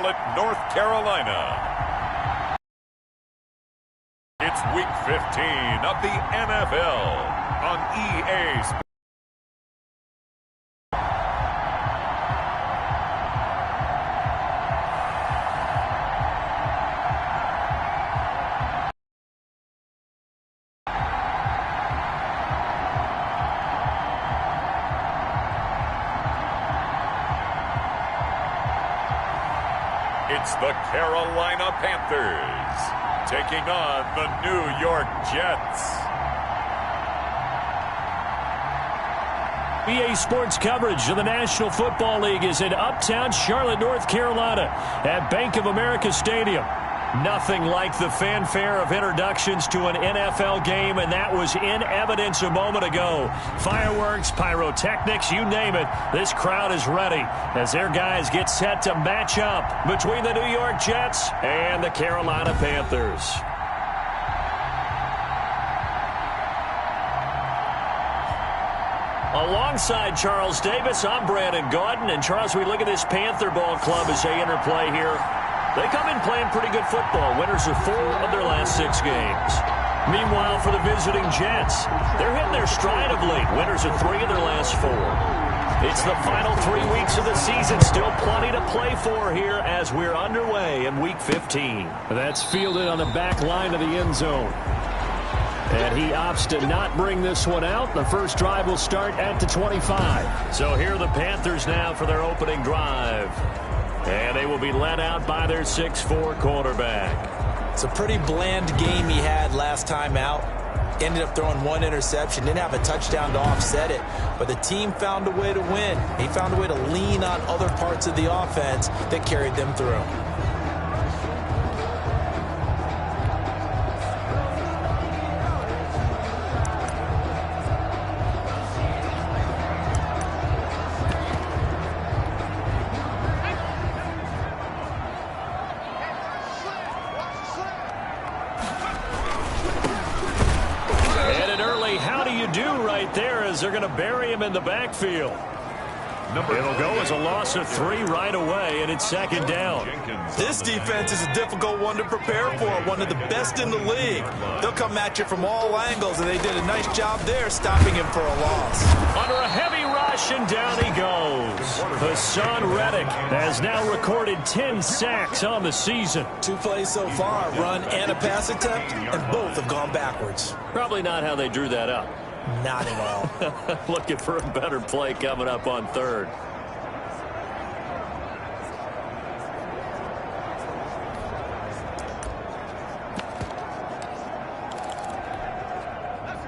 North Carolina. It's week 15 of the NFL on EA Sports. It's the Carolina Panthers taking on the New York Jets. EA Sports coverage of the National Football League is in uptown Charlotte, North Carolina at Bank of America Stadium. Nothing like the fanfare of introductions to an NFL game, and that was in evidence a moment ago. Fireworks, pyrotechnics, you name it. This crowd is ready as their guys get set to match up between the New York Jets and the Carolina Panthers. Alongside Charles Davis, I'm Brandon Gaudin. And Charles, we look at this Panther ball club as they interplay here. They come in playing pretty good football. Winners of 4 of their last 6 games. Meanwhile, for the visiting Jets, they're hitting their stride of late. Winners of 3 of their last 4. It's the final 3 weeks of the season. Still plenty to play for here as we're underway in Week 15. That's fielded on the back line of the end zone. And he opts to not bring this one out. The first drive will start at the 25. So here are the Panthers now for their opening drive. And they will be led out by their 6'4" quarterback. It's a pretty bland game he had last time out. Ended up throwing 1 interception. Didn't have a touchdown to offset it. But the team found a way to win. He found a way to lean on other parts of the offense that carried them through. They're going to bury him in the backfield. It'll go as a loss of 3 right away, and it's second down. This defense is a difficult one to prepare for, one of the best in the league. They'll come at you from all angles, and they did a nice job there stopping him for a loss. Under a heavy rush, and down he goes. Hassan Reddick has now recorded 10 sacks on the season. 2 plays so far, a run and a pass attempt, and both have gone backwards. Probably not how they drew that up. Not at all. Looking for a better play coming up on 3rd.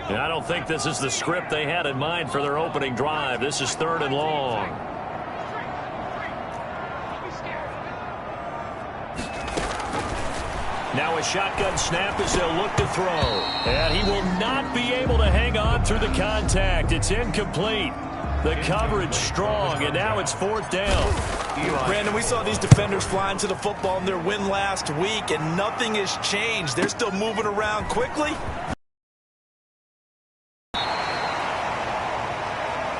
I don't think this is the script they had in mind for their opening drive. This is 3rd and long. Now a shotgun snap as they'll look to throw. And he will not be able to hang on through the contact. It's incomplete. The coverage strong, and now it's 4th down. Brandon, we saw these defenders flying to the football in their win last week, and nothing has changed. They're still moving around quickly.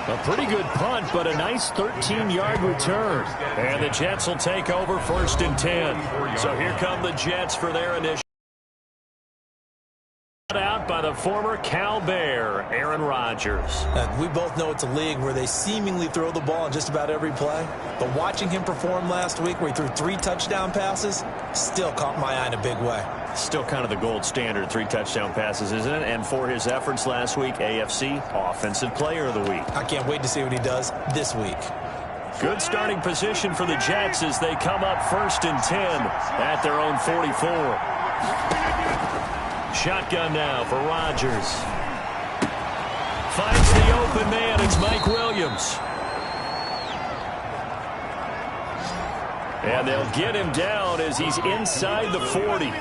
A pretty good punt, but a nice 13-yard return. And the Jets will take over 1st and 10. So here come the Jets for their initial. Out by the former Cal Bear, Aaron Rodgers. We both know it's a league where they seemingly throw the ball in just about every play. But watching him perform last week where he threw 3 touchdown passes still caught my eye in a big way. Still kind of the gold standard, 3 touchdown passes, isn't it? And for his efforts last week, AFC Offensive Player of the Week. I can't wait to see what he does this week. Good starting position for the Jets as they come up 1st and 10 at their own 44. Shotgun now for Rodgers. Finds the open man. It's Mike Williams. And they'll get him down as he's inside the 40.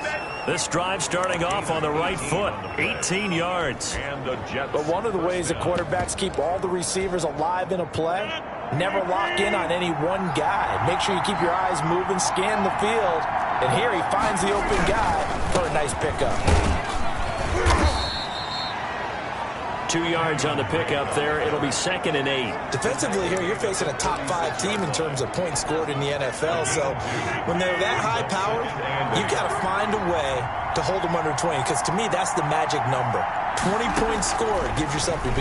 This drive starting off on the right foot. 18 yards. But one of the ways that quarterbacks keep all the receivers alive in a play, never lock in on any one guy. Make sure you keep your eyes moving, scan the field. And here he finds the open guy for a nice pickup. 2 yards on the pickup there. It'll be 2nd and 8. Defensively here, you're facing a top 5 team in terms of points scored in the NFL. So when they're that high-powered, you got to find a way to hold them under 20, because to me, that's the magic number. 20 points scored gives yourself your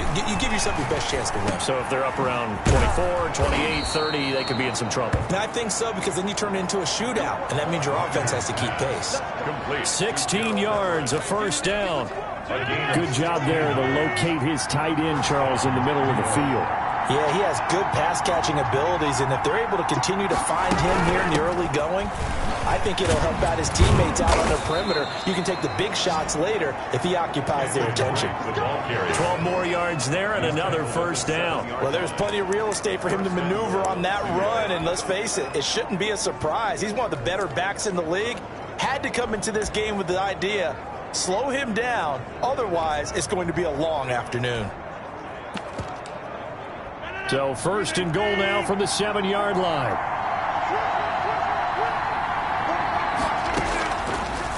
best chance to win. So if they're up around 24, 28, 30, they could be in some trouble. And I think so, because then you turn it into a shootout, and that means your offense has to keep pace. 16 yards, a first down. Good job there to locate his tight end, Charles, in the middle of the field. Yeah, he has good pass-catching abilities, and if they're able to continue to find him here in the early going, I think it'll help out his teammates out on the perimeter. You can take the big shots later if he occupies their attention. 12 more yards there and another first down. Well, there's plenty of real estate for him to maneuver on that run, and let's face it, it shouldn't be a surprise. He's one of the better backs in the league. Had to come into this game with the idea, slow him down, otherwise it's going to be a long afternoon. So 1st and goal now from the 7-yard line.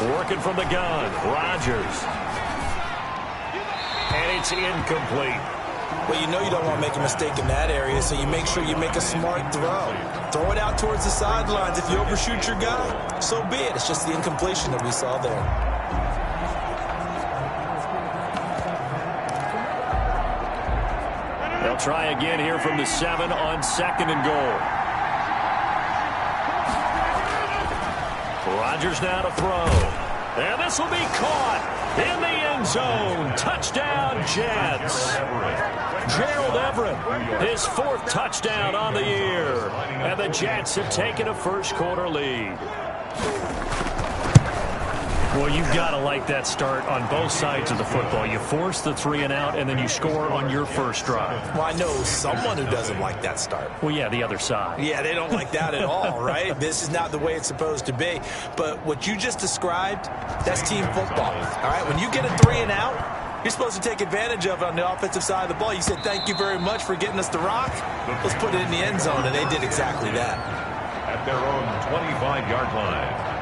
Working from the gun, Rodgers. And it's incomplete. Well, you know you don't want to make a mistake in that area, so you make sure you make a smart throw. Throw it out towards the sidelines. If you overshoot your guy, so be it. It's just the incompletion that we saw there. They'll try again here from the 7 on 2nd and goal. Rodgers now to throw. And this will be caught in the end zone. Touchdown, Jets. Gerald Everett, his 4th touchdown on the year. And the Jets have taken a first-quarter lead. Well, you've got to like that start on both sides of the football. You force the 3 and out, and then you score on your first drive. Well, I know someone who doesn't like that start. Well, yeah, the other side. Yeah, they don't like that at all, right? This is not the way it's supposed to be. But what you just described, that's team football. All right, when you get a 3 and out, you're supposed to take advantage of it on the offensive side of the ball. You said, thank you very much for getting us the rock. Let's put it in the end zone, and they did exactly that. At their own 25-yard line.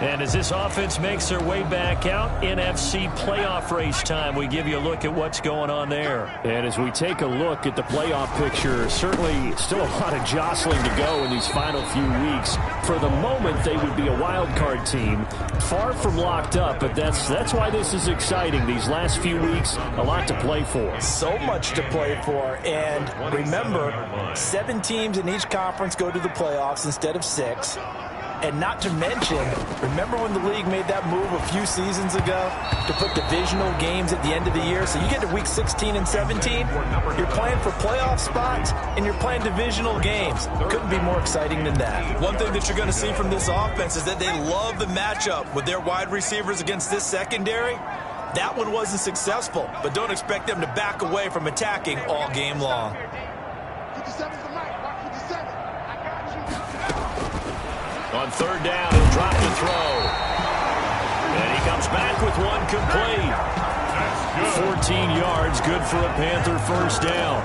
And as this offense makes their way back out, NFC playoff race time, we give you a look at what's going on there. And as we take a look at the playoff picture, certainly still a lot of jostling to go in these final few weeks. For the moment, they would be a wild card team, far from locked up, but that's why this is exciting. These last few weeks, a lot to play for. So much to play for, and remember, 7 teams in each conference go to the playoffs instead of 6. And not to mention, remember when the league made that move a few seasons ago to put divisional games at the end of the year? So you get to week 16 and 17, you're playing for playoff spots, and you're playing divisional games. Couldn't be more exciting than that. One thing that you're going to see from this offense is that they love the matchup with their wide receivers against this secondary. That one wasn't successful, but don't expect them to back away from attacking all game long. On 3rd down, he'll drop the throw. And he comes back with one complete. 14 yards, good for a Panther first down.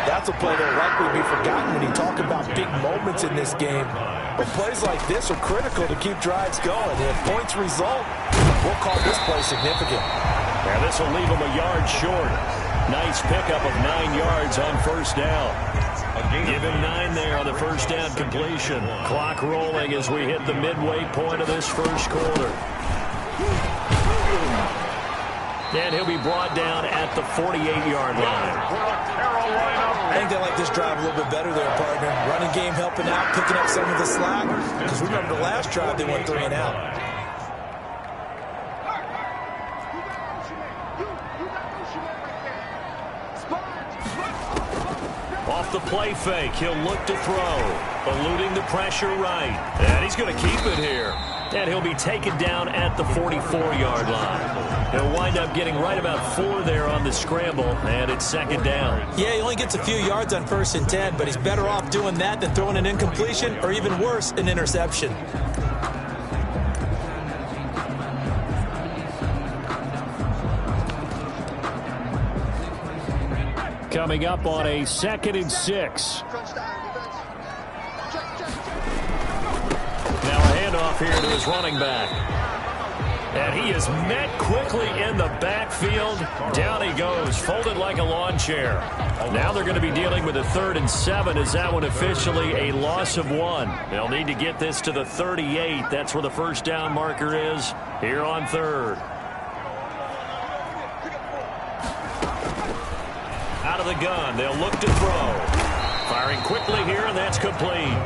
That's a play that will likely be forgotten when you talk about big moments in this game. But plays like this are critical to keep drives going. And if points result, we'll call this play significant. And this will leave him a yard short. Nice pickup of 9 yards on first down. Give him 9 there on the first down completion. Clock rolling as we hit the midway point of this first quarter. And he'll be brought down at the 48-yard line. I think they like this drive a little bit better there, partner. Running game helping out, picking up some of the slack. Because remember the last drive, they went 3 and out. Off the play fake, he'll look to throw. Eluding the pressure right. And he's going to keep it here. And he'll be taken down at the 44-yard line. He'll wind up getting right about 4 there on the scramble, and it's 2nd down. Yeah, he only gets a few yards on 1st and 10, but he's better off doing that than throwing an incompletion, or even worse, an interception. Coming up on a 2nd and 6. Now a handoff here to his running back. And he is met quickly in the backfield. Down he goes, folded like a lawn chair. Now they're going to be dealing with a 3rd and 7. Is that one officially a loss of 1? They'll need to get this to the 38. That's where the first down marker is here on 3rd. Out of the gun, they'll look to throw. Firing quickly here, and that's complete.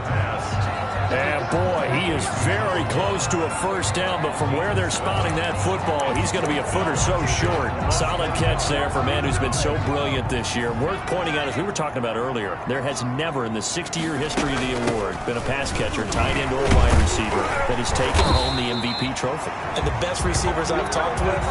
And boy, he is very close to a first down, but from where they're spotting that football, he's going to be a foot or so short. Solid catch there for a man who's been so brilliant this year. Worth pointing out, as we were talking about earlier, there has never in the 60-year history of the award been a pass catcher, tight end, or wide receiver that has taken home the MVP trophy. And the best receivers I've talked with,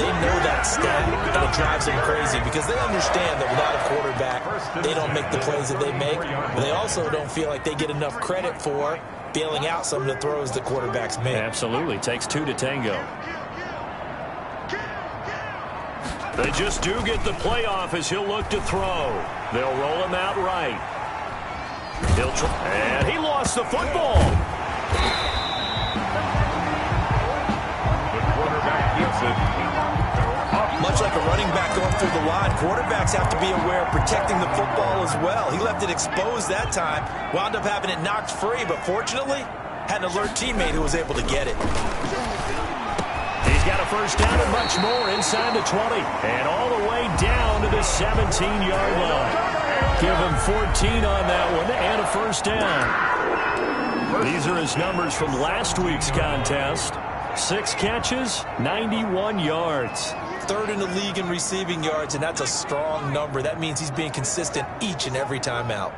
they know that stat, and it drives them crazy because they understand that without a quarterback, they don't make the plays that they make, but they also don't feel like they get enough credit for bailing out some of the throws the quarterbacks make. Absolutely. Takes 2 to tango. They just do get the playoff as he'll look to throw. They'll roll him out right. He'll try, and he lost the football. The quarterback gets it. Much like a running back going through the line, quarterbacks have to be aware of protecting the football as well. He left it exposed that time, wound up having it knocked free, but fortunately, had an alert teammate who was able to get it. He's got a first down and much more inside the 20, and all the way down to the 17-yard line. Give him 14 on that one and a first down. These are his numbers from last week's contest. 6 catches, 91 yards. 3rd in the league in receiving yards, and that's a strong number. That means he's being consistent each and every time out.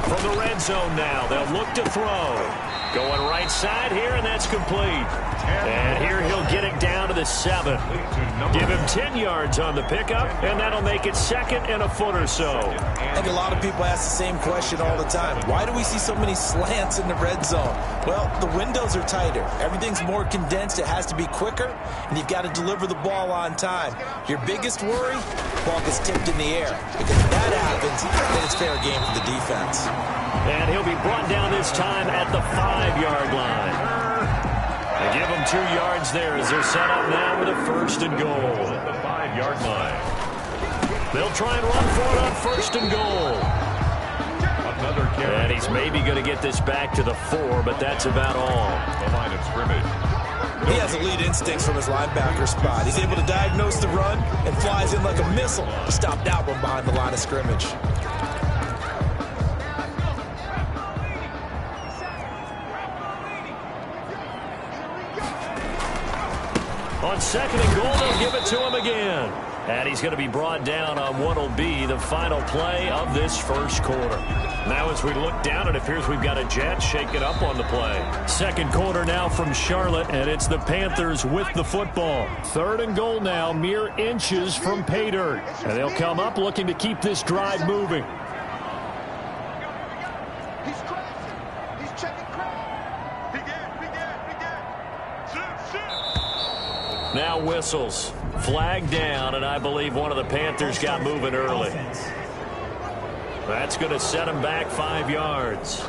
From the red zone now, they'll look to throw. Going right side here, and that's complete. And here he'll get it down to the 7. Give him 10 yards on the pickup, and that'll make it 2nd and a foot or so. I think a lot of people ask the same question all the time. Why do we see so many slants in the red zone? Well, the windows are tighter. Everything's more condensed. It has to be quicker, and you've got to deliver the ball on time. Your biggest worry, ball gets tipped in the air. Because if that happens, then it's fair game for the defense. And he'll be brought down this time at the 5-yard line. They give him 2 yards there as they're set up now with a 1st and goal. At the 5-yard line. They'll try and run for it on 1st and goal. Another carry. And he's maybe going to get this back to the 4, but that's about all. The line of scrimmage. He has elite instincts from his linebacker spot. He's able to diagnose the run and flies in like a missile to stop that one behind the line of scrimmage. On 2nd and goal, they'll give it to him again. And he's going to be brought down on what will be the final play of this first quarter. Now as we look down, it appears we've got a jet shaking up on the play. 2nd quarter now from Charlotte, and it's the Panthers with the football. 3rd and goal now, mere inches from pay dirt. And they'll come up looking to keep this drive moving. Now whistles. Flag down, and I believe one of the Panthers got moving early. That's going to set them back 5 yards.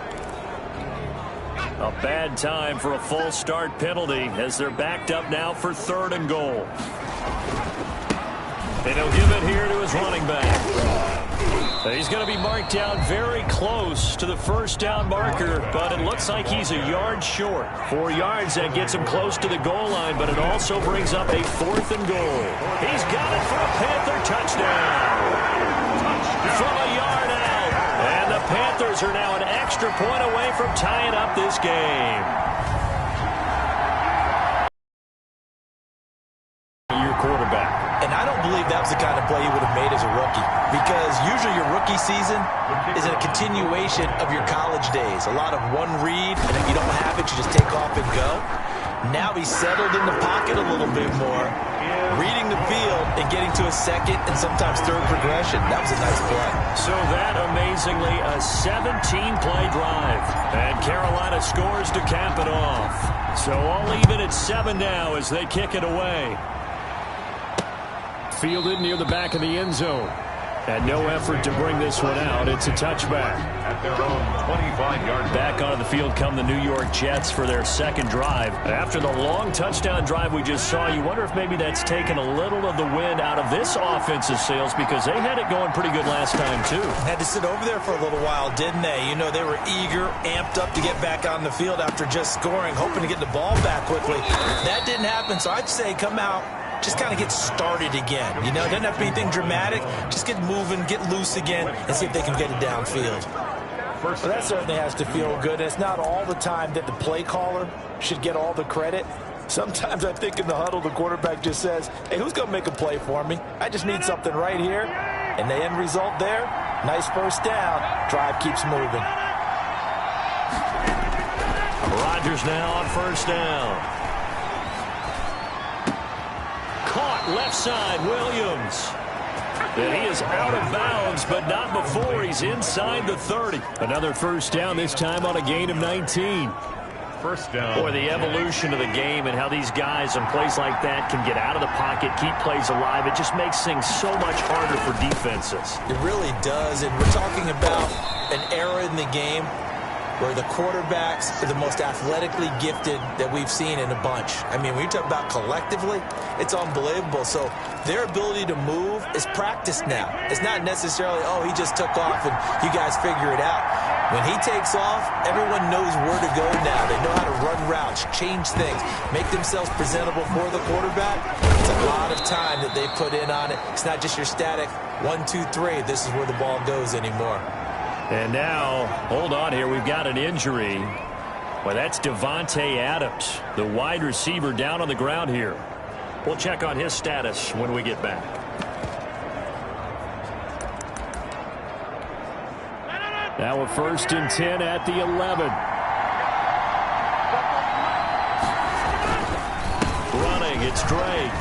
A bad time for a false start penalty as they're backed up now for 3rd and goal. And he'll give it here to his running back. He's going to be marked down very close to the first down marker, but it looks like he's a yard short. 4 yards, that gets him close to the goal line, but it also brings up a 4th and goal. He's got it for a Panther touchdown. From a yard out. And the Panthers are now an extra point away from tying up this game. Your quarterback. And I don't believe that was the kind of play he would have made as a rookie. Because usually your rookie season is a continuation of your college days. A lot of one read, and if you don't have it, you just take off and go. Now he's settled in the pocket a little bit more, reading the field and getting to a 2nd and sometimes 3rd progression. That was a nice play. So that, amazingly, a 17-play drive. And Carolina scores to cap it off. So all even at 7 now as they kick it away. Fielded near the back of the end zone. And no effort to bring this one out. It's a touchback. At their own 25-yard. Back onto the field come the New York Jets for their second drive. After the long touchdown drive we just saw, you wonder if maybe that's taken a little of the wind out of this offensive sails, because they had it going pretty good last time too. Had to sit over there for a little while, didn't they? You know, they were eager, amped up to get back on the field after just scoring, hoping to get the ball back quickly. That didn't happen, so I'd say come out, just kind of get started again. You know, it doesn't have to be anything dramatic. Just get moving, get loose again, and see if they can get it downfield. Well, that certainly has to feel good. And it's not all the time that the play caller should get all the credit. Sometimes I think in the huddle, the quarterback just says, hey, who's going to make a play for me? I just need something right here. And the end result there, nice first down. Drive keeps moving. Rodgers now on first down. Caught left side, Williams. And he is out of bounds, but not before he's inside the 30. Another first down, this time on a gain of 19. First down. Boy, the evolution of the game and how these guys in plays like that can get out of the pocket, keep plays alive, it just makes things so much harder for defenses. It really does, and we're talking about an era in the game where the quarterbacks are the most athletically gifted that we've seen in a bunch. I mean, when you talk about collectively, it's unbelievable. So their ability to move is practiced now. It's not necessarily, oh, he just took off and you guys figure it out. When he takes off, everyone knows where to go now. They know how to run routes, change things, make themselves presentable for the quarterback. It's a lot of time that they put in on it. It's not just your static 1, 2, 3. This is where the ball goes anymore. And now, hold on here, we've got an injury. Well, that's Devontae Adams, the wide receiver down on the ground here. We'll check on his status when we get back. Now a 1st and 10 at the 11. Running, it's Drake.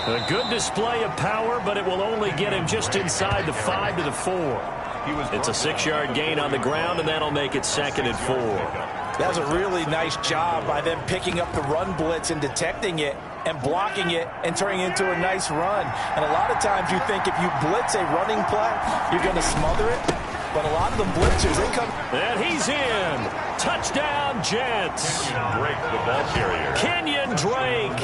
A good display of power, but it will only get him just inside the 5 to the 4. It's a 6-yard gain on the ground, and that'll make it 2nd and 4. That was a really nice job by them picking up the run blitz and detecting it and blocking it and turning it into a nice run. And a lot of times you think if you blitz a running play, you're going to smother it. But a lot of the blitzers, they come. And he's in. Touchdown, Jets. Drake, the ball carrier. Kenyon Drake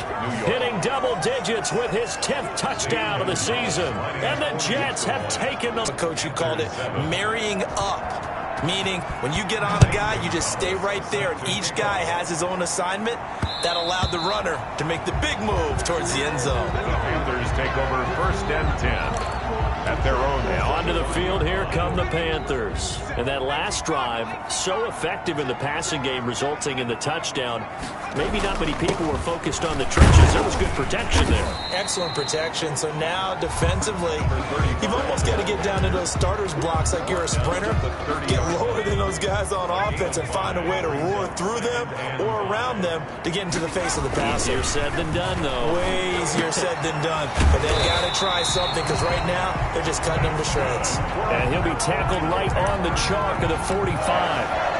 hitting double digits with his 10th touchdown of the season. And the Jets have taken the... Coach, you called it marrying up, meaning when you get on a guy, you just stay right there, and each guy has his own assignment. That allowed the runner to make the big move towards the end zone. The Panthers take over 1st and 10. At their own. Onto the field, here come the Panthers. And that last drive, so effective in the passing game, resulting in the touchdown. Maybe not many people were focused on the trenches. There was good protection there. Excellent protection. So now, defensively, you've almost got to get down to those starters blocks like you're a sprinter. Get lower than those guys on offense and find a way to roar through them or around them to get into the face of the passer. Easier said than done, though. Way easier said than done. But they've got to try something, because right now, they're just cutting them to shreds. And he'll be tackled right on the chalk of the 45.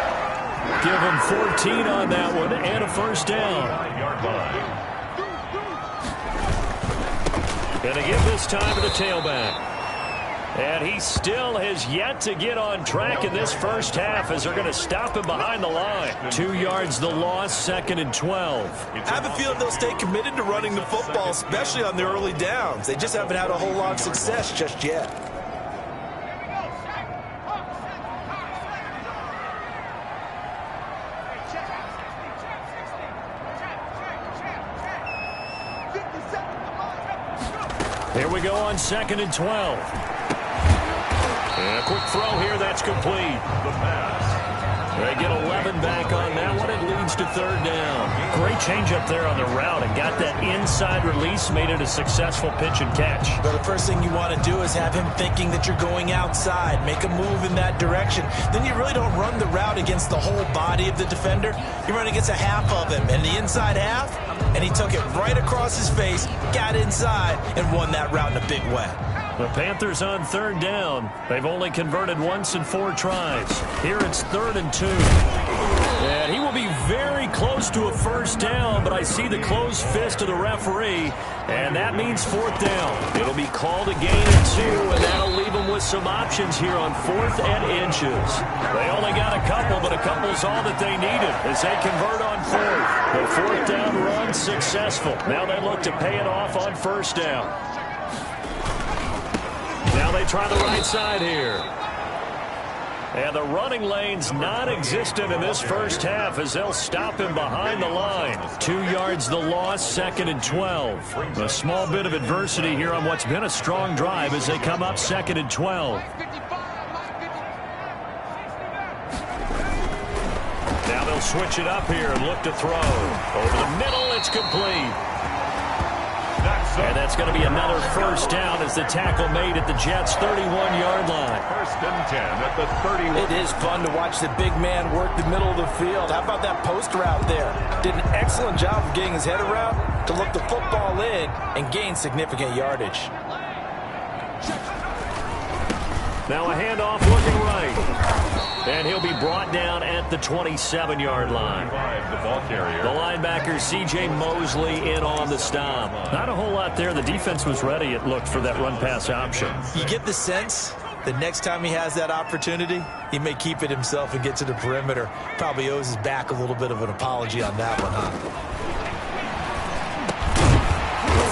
Give him 14 on that one and a 1st down. Gonna give this time to the tailback. And he still has yet to get on track in this first half, as they're going to stop him behind the line. 2 yards the loss, 2nd and 12. I have a feeling they'll stay committed to running the football, especially on the early downs. They just haven't had a whole lot of success just yet. Here we go on 2nd and 12. And a quick throw here, that's complete. The pass. They get 11 back on that one. It leads to 3rd down. Great change up there on the route, and got that inside release, made it a successful pitch and catch. But the first thing you want to do is have him thinking that you're going outside, make a move in that direction. Then you really don't run the route against the whole body of the defender. You run against a half of him, and the inside half, and he took it right across his face, got inside, and won that route in a big way. The Panthers on third down. They've only converted once in 4 tries. Here it's 3rd and 2. And he will be very close to a first down, but I see the closed fist of the referee, and that means 4th down. It'll be called a gain of 2, and that'll leave them with some options here on 4th and inches. They only got a couple, but a couple's all that they needed as they convert on 4th. The 4th down run successful. Now they look to pay it off on first down. Now they try the right side here. And the running lane's non-existent in this first half as they'll stop him behind the line. 2 yards the loss, 2nd and 12. A small bit of adversity here on what's been a strong drive as they come up 2nd and 12. Now they'll switch it up here and look to throw. Over the middle, it's complete. And that's going to be another first down as the tackle made at the Jets' 31-yard line. 1st and 10 at the 31. It is fun to watch the big man work the middle of the field. How about that post route there? Did an excellent job of getting his head around to look the football in and gain significant yardage. Now a handoff looking right. And he'll be brought down at the 27-yard line. The ball carrier. The linebacker, C.J. Mosley, in on the stop. Not a whole lot there. The defense was ready, it looked, for that run-pass option. You get the sense the next time he has that opportunity, he may keep it himself and get to the perimeter. Probably owes his back a little bit of an apology on that one, huh?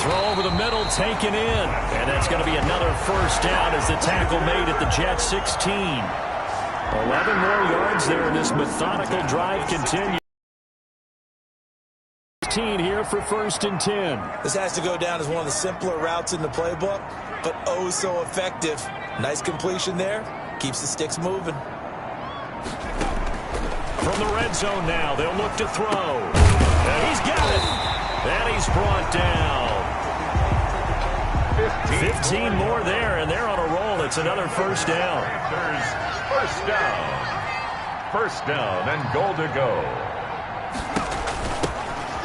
Throw over the middle, taken in. And that's going to be another first down as the tackle made at the Jets' 16. 11 more yards there, and this methodical drive continues. 16 here for 1st and 10. This has to go down as one of the simpler routes in the playbook, but oh so effective. Nice completion there. Keeps the sticks moving. From the red zone now, they'll look to throw. And he's got it. And he's brought down. 15 more there, and they're on a roll. It's another first down. First down. First down and goal to go.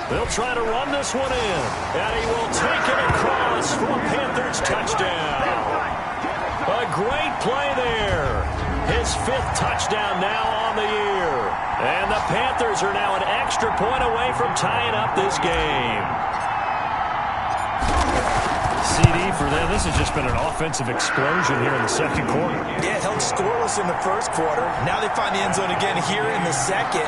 They'll try to run this one in. And he will take it across for a Panthers touchdown. A great play there. His 5th touchdown now on the year. And the Panthers are now an extra point away from tying up this game. CD for them. This has just been an offensive explosion here in the 2nd quarter. Yeah, it held scoreless in the 1st quarter. Now they find the end zone again here in the 2nd.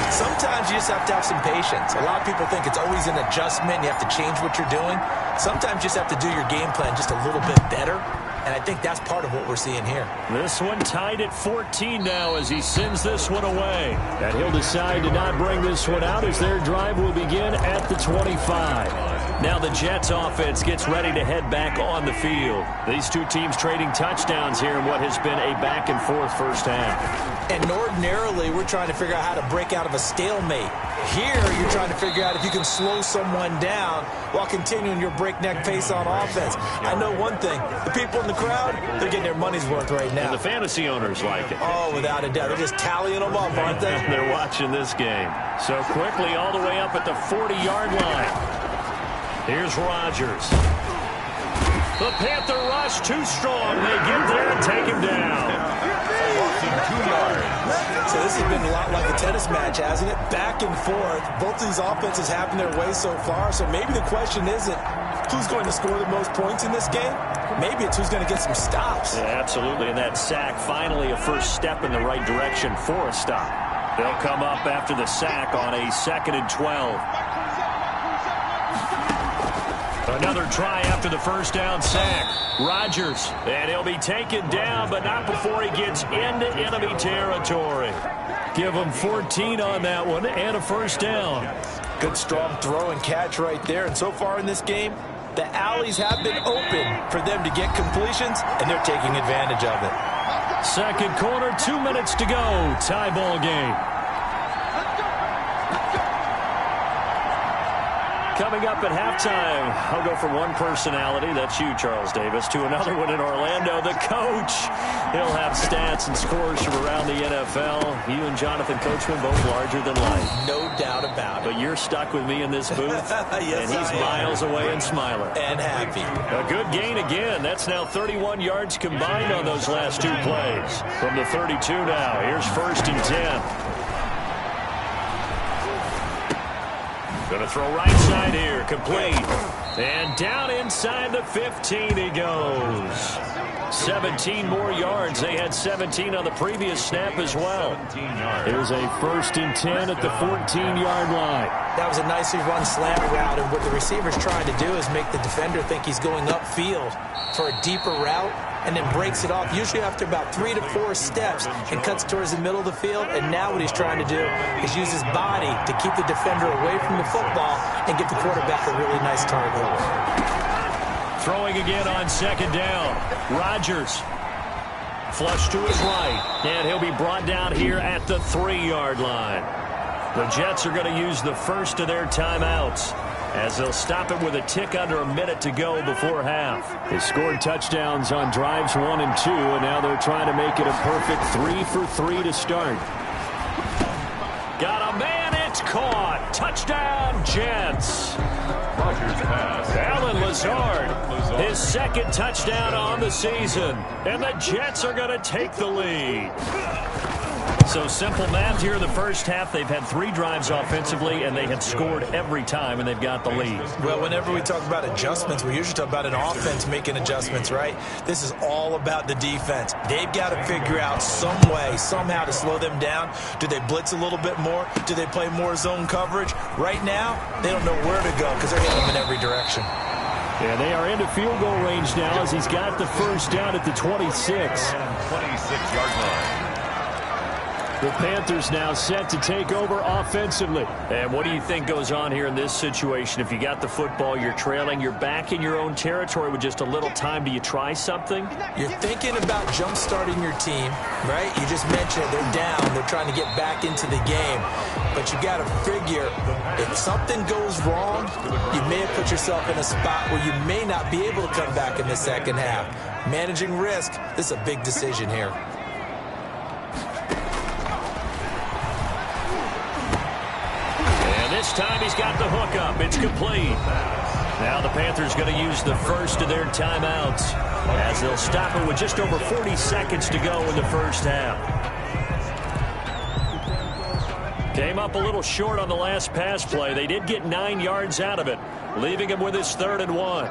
Sometimes you just have to have some patience. A lot of people think it's always an adjustment. You have to change what you're doing. Sometimes you just have to do your game plan just a little bit better. And I think that's part of what we're seeing here. This one tied at 14 now as he sends this one away. And he'll decide to not bring this one out as their drive will begin at the 25. Now the Jets offense gets ready to head back on the field. These two teams trading touchdowns here in what has been a back-and-forth first half. And ordinarily, we're trying to figure out how to break out of a stalemate. Here, you're trying to figure out if you can slow someone down while continuing your breakneck pace on offense. I know one thing. The people in the crowd, they're getting their money's worth right now. And the fantasy owners like it. Oh, without a doubt. They're just tallying them up, aren't they? They're watching this game. So quickly all the way up at the 40-yard line. Here's Rodgers. The Panther rush too strong. They get there and take him down. 2 yards. So this has been a lot like a tennis match, hasn't it? Back and forth. Both of these offenses having their way so far. So maybe the question isn't who's going to score the most points in this game. Maybe it's who's going to get some stops. Yeah, absolutely. And that sack, finally a first step in the right direction for a stop. They'll come up after the sack on a 2nd and 12. Another try after the first down sack. Rodgers, and he'll be taken down, but not before he gets into enemy territory. Give him 14 on that one and a first down. Good strong throw and catch right there. And so far in this game, the alleys have been open for them to get completions, and they're taking advantage of it. 2nd quarter, 2 minutes to go. Tie ball game. Coming up at halftime, I'll go from one personality, that's you, Charles Davis, to another one in Orlando, the coach. He'll have stats and scores from around the NFL. You and Jonathan Coachman both larger than life. No doubt about it. But you're stuck with me in this booth, yes, and he's miles away and smiling. And happy. A good gain again. That's now 31 yards combined on those last two plays. From the 32 now, here's 1st and 10. Going to throw right side here, complete. And down inside the 15 he goes. 17 more yards. They had 17 on the previous snap as well. Here's a 1st and 10 at the 14-yard line. That was a nicely run slant route, and what the receiver's trying to do is make the defender think he's going upfield for a deeper route, and then breaks it off, usually after about 3 to 4 steps, and cuts towards the middle of the field. And now what he's trying to do is use his body to keep the defender away from the football and get the quarterback a really nice target. Throwing again on 2nd down. Rodgers. Flush to his right. And he'll be brought down here at the 3-yard line. The Jets are going to use the first of their timeouts, as they'll stop it with a tick under a minute to go before half. They scored touchdowns on drives 1 and 2, and now they're trying to make it a perfect 3 for 3 to start. Got a man, it's caught. Touchdown, Jets. Rodgers pass. Allen Lazard, his 2nd touchdown on the season. And the Jets are going to take the lead. So simple math here in the first half. They've had 3 drives offensively, and they have scored every time, and they've got the lead. Well, whenever we talk about adjustments, we usually talk about an offense making adjustments, right? This is all about the defense. They've got to figure out some way, somehow to slow them down. Do they blitz a little bit more? Do they play more zone coverage? Right now, they don't know where to go because they're hitting them in every direction. Yeah, they are into field goal range now as he's got the 1st down at the 26. 26-yard line. The Panthers now set to take over offensively. And what do you think goes on here in this situation? If you got the football, you're trailing, you're back in your own territory with just a little time. Do you try something? You're thinking about jump-starting your team, right? You just mentioned it. They're down. They're trying to get back into the game. But you got to figure, if something goes wrong, you may have put yourself in a spot where you may not be able to come back in the second half. Managing risk, this is a big decision here. This time he's got the hook up. It's complete. Now the Panthers going to use the first of their timeouts, as they'll stop it with just over 40 seconds to go in the first half. Came up a little short on the last pass play. They did get 9 yards out of it, leaving him with his 3rd and 1.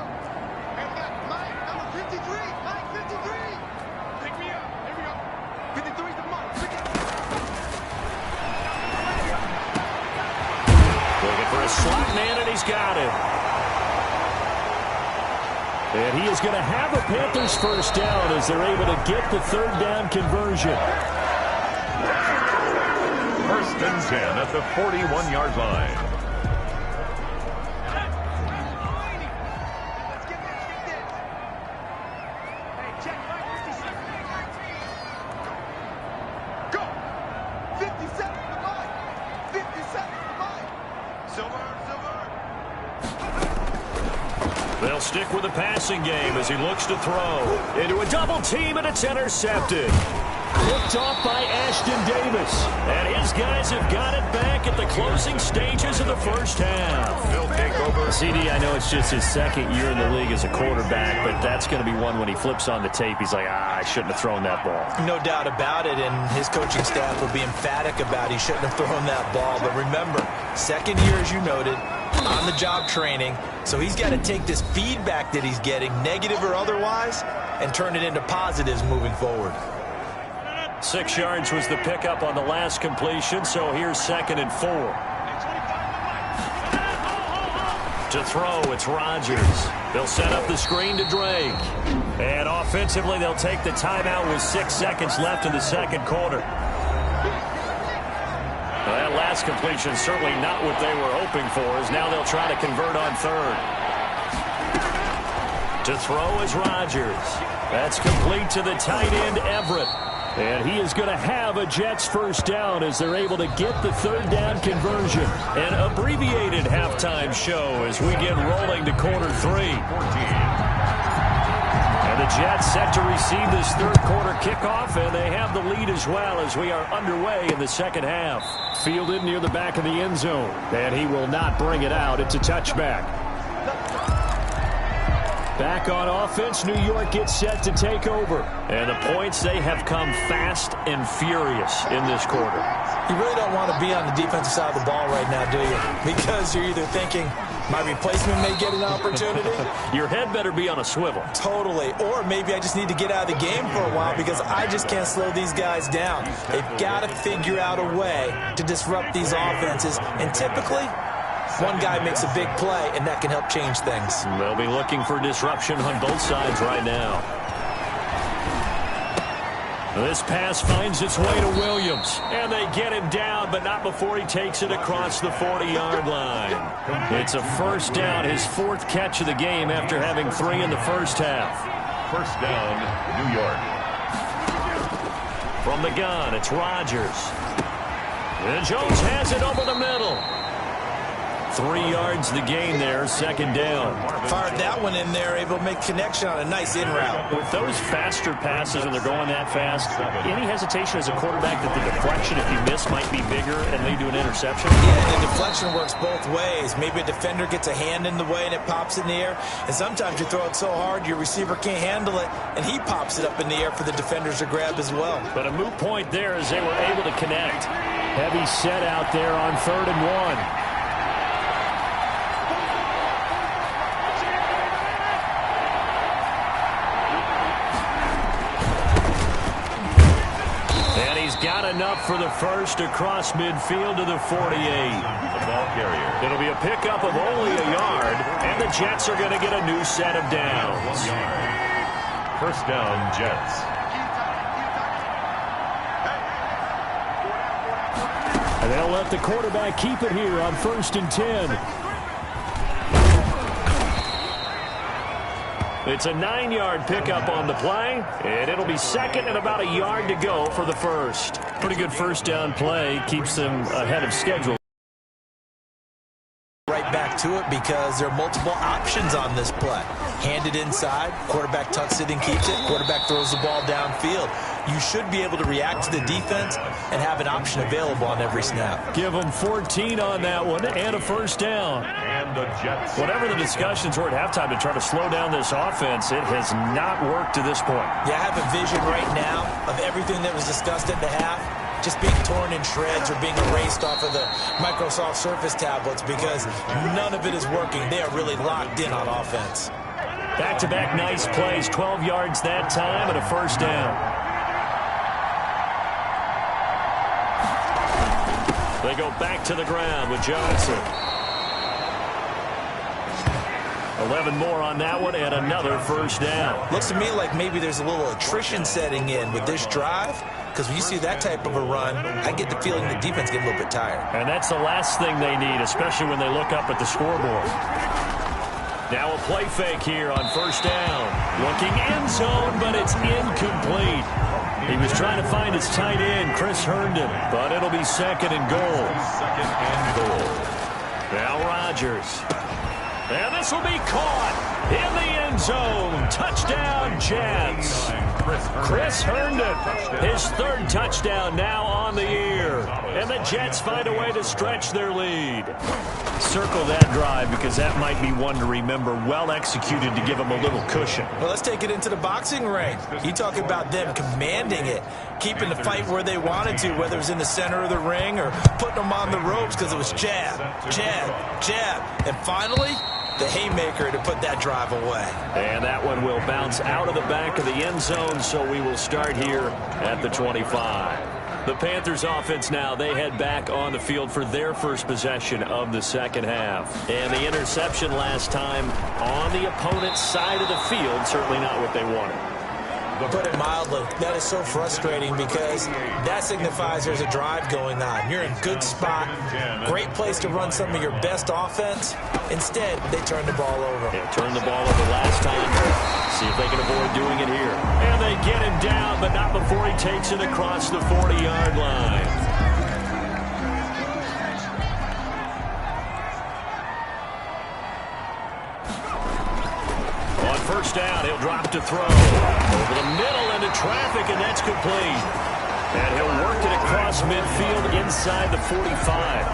Slot man, and he's got it. And he is going to have a Panthers 1st down as they're able to get the 3rd down conversion. 1st and 10 at the 41-yard line. They'll stick with the passing game as he looks to throw into a double team, and it's intercepted. Picked off by Ashton Davis. And his guys have got it back at the closing stages of the first half. They'll take over. CD, I know it's just his 2nd year in the league as a quarterback, but that's going to be one when he flips on the tape. He's like, I shouldn't have thrown that ball. No doubt about it, and his coaching staff will be emphatic about he shouldn't have thrown that ball. But remember, 2nd year, as you noted, on-the-job training, so he's got to take this feedback that he's getting, negative or otherwise, and turn it into positives moving forward. 6 yards was the pickup on the last completion, so here's 2nd and 4. To throw, it's Rodgers. They'll set up the screen to Drake. And offensively, they'll take the timeout with 6 seconds left in the 2nd quarter. Well, that last completion certainly not what they were hoping for, as now they'll try to convert on 3rd. To throw is Rodgers. That's complete to the tight end, Everett. And he is going to have a Jets first down as they're able to get the third down conversion. An abbreviated halftime show as we get rolling to quarter 3. And the Jets set to receive this third quarter kickoff, and they have the lead as well as we are underway in the second half. Fielded near the back of the end zone, and he will not bring it out. It's a touchback. Back on offense, New York gets set to take over. And the points, they have come fast and furious in this quarter. You really don't want to be on the defensive side of the ball right now, do you? Because you're either thinking, my replacement may get an opportunity. Your head better be on a swivel. Totally. Or maybe I just need to get out of the game for a while because I just can't slow these guys down. They've got to figure out a way to disrupt these offenses. And typically, one guy makes a big play, and that can help change things. They'll be looking for disruption on both sides right now. This pass finds its way to Williams, and they get him down, but not before he takes it across the 40-yard line. It's a first down, his 4th catch of the game after having 3 in the first half. First down, New York. From the gun, it's Rodgers. And Jones has it over the middle. 3 yards the gain there, second down. Fired that one in there, able to make connection on a nice in route. With those faster passes and they're going that fast, any hesitation as a quarterback that the deflection, if you miss, might be bigger and lead to an interception? Yeah, the deflection works both ways. Maybe a defender gets a hand in the way and it pops in the air. And sometimes you throw it so hard your receiver can't handle it, and he pops it up in the air for the defenders to grab as well. But a moot point there as they were able to connect. Heavy set out there on 3rd and 1. Got enough for the first across midfield to the 48. The ball carrier. It'll be a pickup of only a yard, and the Jets are going to get a new set of downs. First down, Jets. And they'll let the quarterback keep it here on 1st and 10. It's a 9-yard pickup on the play, and it'll be second and about a yard to go for the first. Pretty good first down play, keeps them ahead of schedule. Right back to it because there are multiple options on this play. Handed inside, quarterback tucks it and keeps it, quarterback throws the ball downfield. You should be able to react to the defense and have an option available on every snap. Give them 14 on that one and a first down. And the Jets. Whatever the discussions were at halftime to try to slow down this offense, it has not worked to this point. Yeah, I have a vision right now of everything that was discussed at the half just being torn in shreds or being erased off of the Microsoft Surface tablets because none of it is working. They are really locked in on offense. Back-to-back nice plays, 12 yards that time and a first down. They go back to the ground with Johnson. 11 more on that one and another first down. Looks to me like maybe there's a little attrition setting in with this drive, because when you see that type of a run, I get the feeling the defense get a little bit tired. And that's the last thing they need, especially when they look up at the scoreboard. Now a play fake here on first down. Looking end zone, but it's incomplete. He was trying to find his tight end, Chris Herndon, but it'll be second and goal. Second and goal. Now Rodgers. And this will be caught in the end zone. Touchdown, Jets. Chris Herndon, his 3rd touchdown now on the year. And the Jets find a way to stretch their lead. Circle that drive because that might be one to remember. Well executed to give them a little cushion. Well, let's take it into the boxing ring. You talk about them commanding it, keeping the fight where they wanted to, whether it was in the center of the ring or putting them on the ropes because it was jab, jab, jab. And finally, the haymaker to put that drive away. And that one will bounce out of the back of the end zone, so we will start here at the 25. The Panthers offense now, they head back on the field for their first possession of the second half. And the interception last time on the opponent's side of the field, certainly not what they wanted. Put it mildly, that is so frustrating because that signifies there's a drive going on. You're in a good spot, great place to run some of your best offense. Instead, they turn the ball over. Yeah, turned the ball over last time. See if they can avoid doing it here. And they get him down, but not before he takes it across the 40-yard line. First down, he'll drop to throw. Over the middle into traffic, and that's complete. And he'll work it across midfield inside the 45.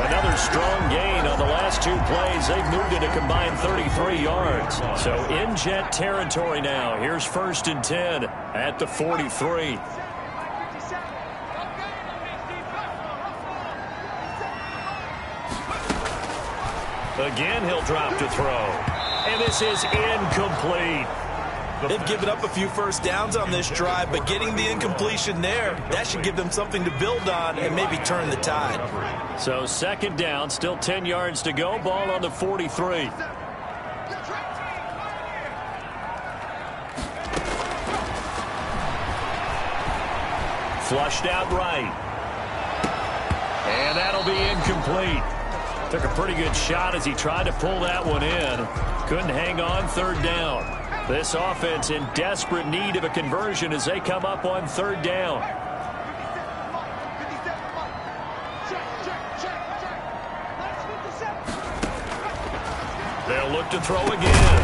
Another strong gain on the last two plays. They've moved it a combined 33 yards. So in Jet territory now. Here's 1st and 10 at the 43. Again, he'll drop to throw. And this is incomplete. They've given up a few first downs on this drive, but getting the incompletion there, that should give them something to build on and maybe turn the tide. So 2nd down, still 10 yards to go. Ball on the 43. Flushed out right. And that'll be incomplete. Took a pretty good shot as he tried to pull that one in. Couldn't hang on 3rd down. This offense in desperate need of a conversion as they come up on 3rd down. They'll look to throw again.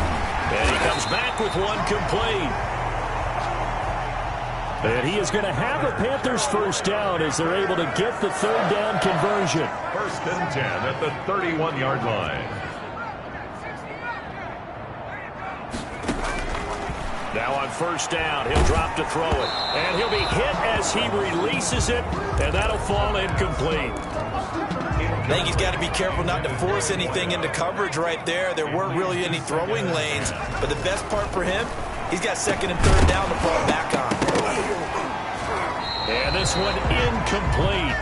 And he comes back with one complete. And he is going to have a Panthers 1st down as they're able to get the 3rd down conversion. 1st and 10 at the 31-yard line. Now on 1st down, he'll drop to throw it. And he'll be hit as he releases it, and that'll fall incomplete. I think he's got to be careful not to force anything into coverage right there. There weren't really any throwing lanes, but the best part for him, he's got 2nd and 3rd down to fall back on. And this one incomplete.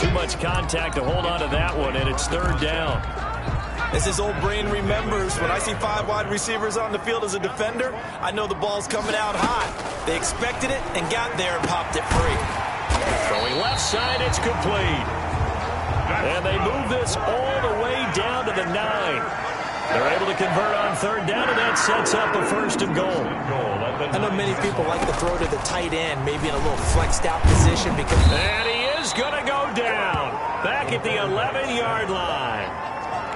Too much contact to hold on to that one, and it's 3rd down. As his old brain remembers, when I see 5 wide receivers on the field as a defender, I know the ball's coming out hot. They expected it and got there and popped it free. Throwing left side, it's complete. And they move this all the way down to the 9. They're able to convert on 3rd down, and that sets up a 1st and goal. I know many people like to throw to the tight end, maybe in a little flexed out position. And he is going to go down. Back at the 11-yard line.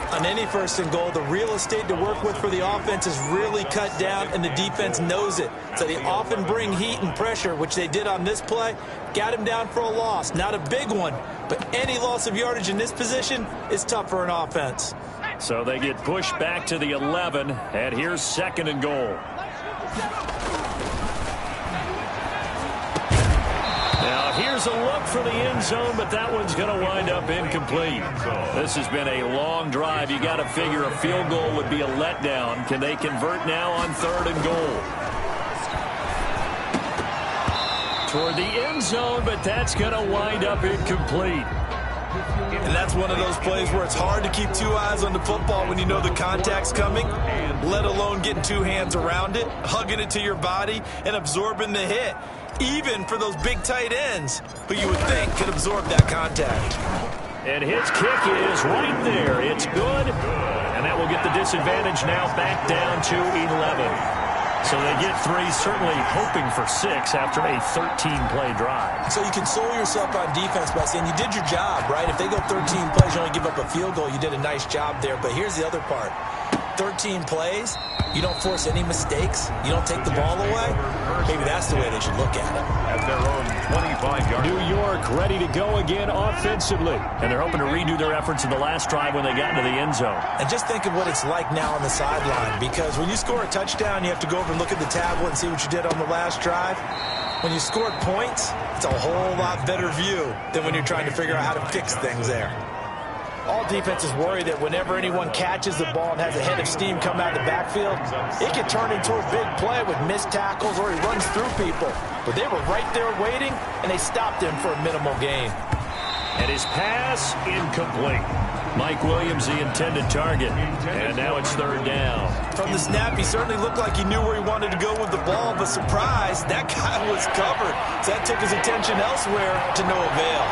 On any 1st and goal, the real estate to work with for the offense is really cut down, and the defense knows it. So they often bring heat and pressure, which they did on this play. Got him down for a loss. Not a big one, but any loss of yardage in this position is tough for an offense. So they get pushed back to the 11, and here's 2nd and goal. Now here's a look for the end zone, but that one's going to wind up incomplete. This has been a long drive. You got to figure a field goal would be a letdown. Can they convert now on 3rd and goal? Toward the end zone, but that's going to wind up incomplete. And that's one of those plays where it's hard to keep 2 eyes on the football when you know the contact's coming, let alone getting 2 hands around it, hugging it to your body, and absorbing the hit, even for those big tight ends who you would think could absorb that contact. And his kick is right there. It's good, and that will get the disadvantage now back down to 11. So they get 3, certainly hoping for 6 after a 13-play drive. So you console yourself on defense by saying you did your job, right? If they go 13 plays, you only give up a field goal, you did a nice job there. But here's the other part. 13 plays, you don't force any mistakes, you don't take the ball away. Maybe that's the way they should look at it. At their own 25-yard. New York ready to go again offensively. And they're hoping to redo their efforts in the last drive when they got into the end zone. And just think of what it's like now on the sideline, because when you score a touchdown, you have to go over and look at the tablet and see what you did on the last drive. When you scored points, it's a whole lot better view than when you're trying to figure out how to fix things there. All defenses worry that whenever anyone catches the ball and has a head of steam come out of the backfield, it can turn into a big play with missed tackles or he runs through people. But they were right there waiting, and they stopped him for a minimal gain. And his pass incomplete. Mike Williams, the intended target. And now it's third down. From the snap, he certainly looked like he knew where he wanted to go with the ball, but surprise, that guy was covered. So that took his attention elsewhere to no avail.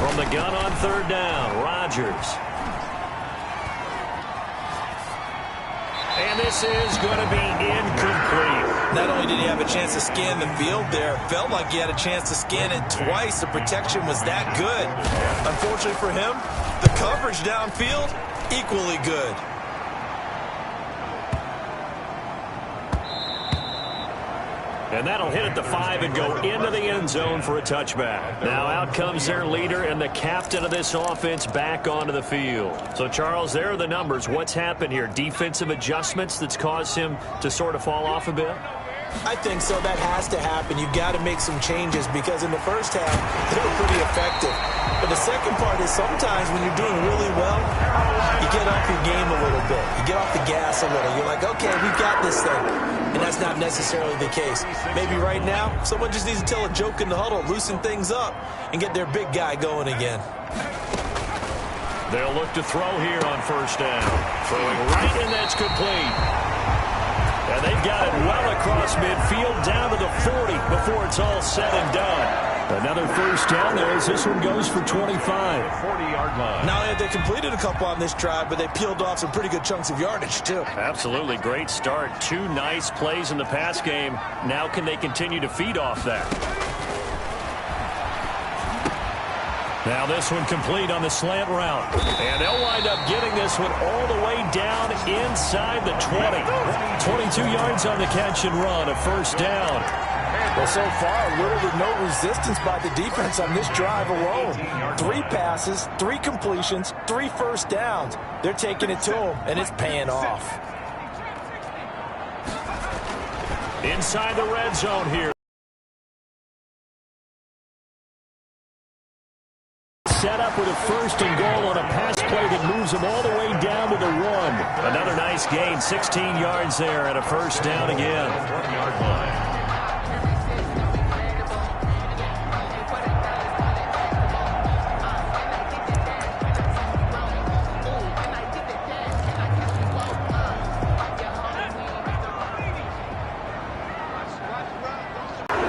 From the gun on third down, Rodgers. And this is going to be incomplete. Not only did he have a chance to scan the field there, felt like he had a chance to scan it twice. The protection was that good. Unfortunately for him, the coverage downfield, equally good. And that'll hit at the 5 and go into the end zone for a touchback. Now out comes their leader and the captain of this offense back onto the field. So, Charles, there are the numbers. What's happened here? Defensive adjustments that's caused him to sort of fall off a bit? I think so. That has to happen. You've got to make some changes because in the first half, they were pretty effective. But the second part is sometimes when you're doing really well, you get off your game a little bit. You get off the gas a little. You're like, okay, we've got this thing. And that's not necessarily the case. Maybe right now, someone just needs to tell a joke in the huddle, loosen things up, and get their big guy going again. They'll look to throw here on first down. Throwing right, and that's complete. And they've got it well across midfield down to the 40 before it's all said and done. Another first down there as this one goes for 25. 40-yard line. Not only have they completed a couple on this drive, but they peeled off some pretty good chunks of yardage, too. Absolutely great start. 2 nice plays in the pass game. Now can they continue to feed off that? Now this one complete on the slant route. And they'll wind up getting this one all the way down inside the 20. 22 yards on the catch and run, a first down. Well, so far, little to no resistance by the defense on this drive alone. 3 passes, 3 completions, 3 first downs. They're taking it to them, and it's paying off. Inside the red zone here. Set up with a first and goal on a pass play that moves them all the way down to the 1. Another nice gain, 16 yards there and a first down again. 40-yard line.